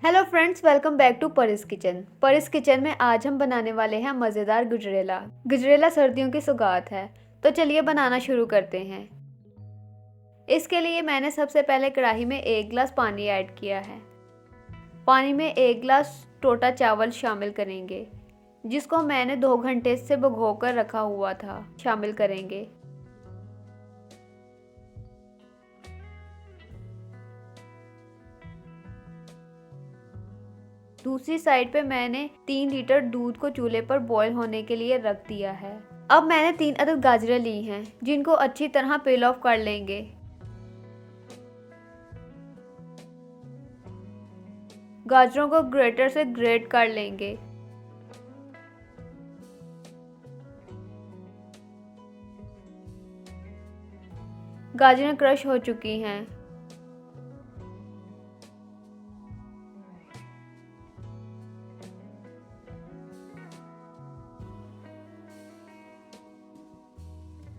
Hello friends, welcome back to Paris kitchen. Paris kitchen में आज हम बनाने वाले हैं मज़ेदार गुजरेला। गुजरेला सर्दियों की सौगात है, तो चलिए बनाना शुरू करते हैं। इसके लिए मैंने सबसे पहले कढ़ाई में 1 गिलास पानी ऐड किया है। पानी में 1 गिलास टोटा चावल शामिल करेंगे, जिसको मैंने 2 घंटे से भिगोकर रखा हुआ था, शामिल करेंगे। दूसरी साइड पे मैंने 3 लीटर दूध को चूल्हे पर बॉईल होने के लिए रख दिया है। अब मैंने 3 अदद गाजरें ली हैं, जिनको अच्छी तरह पील ऑफ कर लेंगे। गाजरों को ग्रेटर से ग्रेट कर लेंगे। गाजरें क्रश हो चुकी हैं।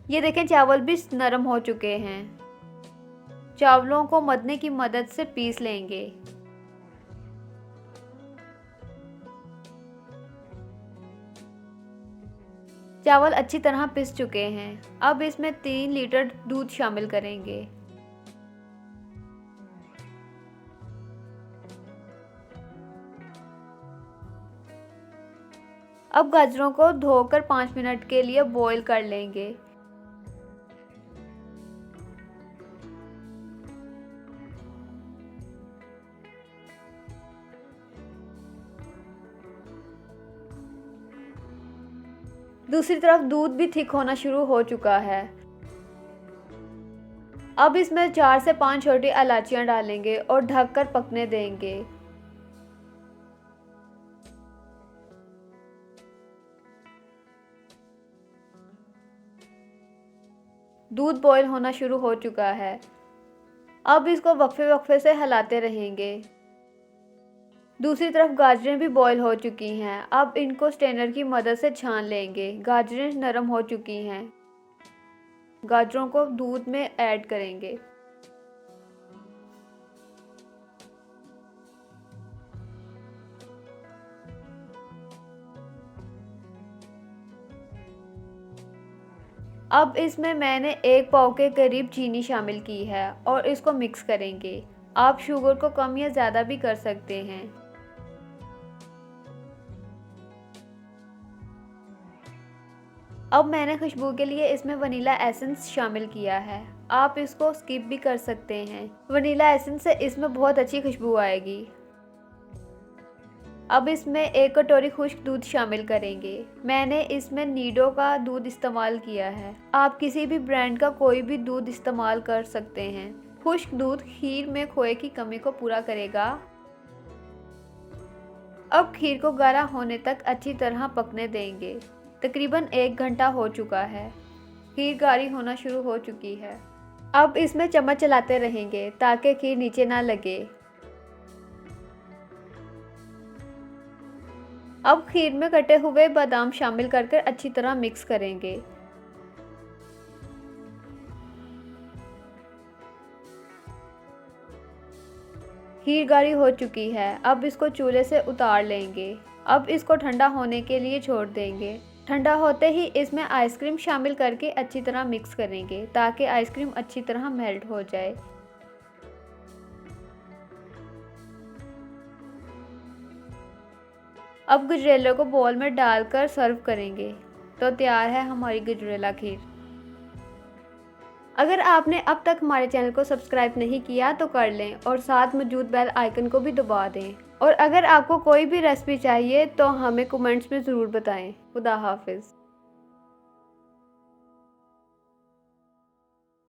ये देखें, चावल भी नरम हो चुके हैं। चावलों को मथने की मदद से पीस लेंगे। चावल अच्छी तरह पिस चुके हैं। अब इसमें 3 लीटर दूध शामिल करेंगे। अब गाजरों को धोकर 5 मिनट के लिए बॉईल कर लेंगे। दूसरी तरफ दूध भी थिक होना शुरू हो चुका है। अब इसमें 4 से 5 छोटी इलायचियां डालेंगे और ढककर पकने देंगे। दूध बॉईल होना शुरू हो चुका है। अब इसको वक्फे वक्फे से हिलाते रहेंगे। दूसरी तरफ गाजरें भी बॉईल हो चुकी हैं। अब इनको स्ट्रेनर की मदद से छान लेंगे। गाजरें नरम हो चुकी हैं। गाजरों को दूध में ऐड करेंगे। अब इसमें मैंने 1 पाव के करीब चीनी शामिल की है और इसको मिक्स करेंगे। आप शुगर को कम या ज़्यादा भी कर सकते हैं। अब मैंने खुशबू के लिए इसमें वनीला एसेंस शामिल किया है। आप इसको स्किप भी कर सकते हैं। वनीला एसेंस से इसमें बहुत अच्छी खुशबू आएगी। अब इसमें 1 कटोरी खुश्क दूध शामिल करेंगे। मैंने इसमें नीडो का दूध इस्तेमाल किया है। आप किसी भी ब्रांड का कोई भी दूध इस्तेमाल कर सकते हैं। खुश्क दूध खीर में खोए की कमी को पूरा करेगा। अब खीर को गाढ़ा होने तक अच्छी तरह पकने देंगे। तकरीबन 1 घंटा हो चुका है। खीर गाढ़ी होना शुरू हो चुकी है। अब इसमें चम्मच चलाते रहेंगे ताकि खीर नीचे ना लगे। अब खीर में कटे हुए बादाम शामिल करके अच्छी तरह मिक्स करेंगे। खीर गाढ़ी हो चुकी है। अब इसको चूल्हे से उतार लेंगे। अब इसको ठंडा होने के लिए छोड़ देंगे। ठंडा होते ही इसमें आइसक्रीम शामिल करके अच्छी तरह मिक्स करेंगे ताकि आइसक्रीम अच्छी तरह मेल्ट हो जाए। अब गुजरेला को बोल में डालकर सर्व करेंगे तो तैयार है हमारी गुजरेला खीर। अगर आपने अब तक हमारे चैनल को सब्सक्राइब नहीं किया तो कर लें और साथ मौजूद बेल आइकन को भी दबा दें। और अगर आपको कोई भी रेसिपी चाहिए तो हमें कमेंट्स में ज़रूर बताएं। खुदा हाफिज़।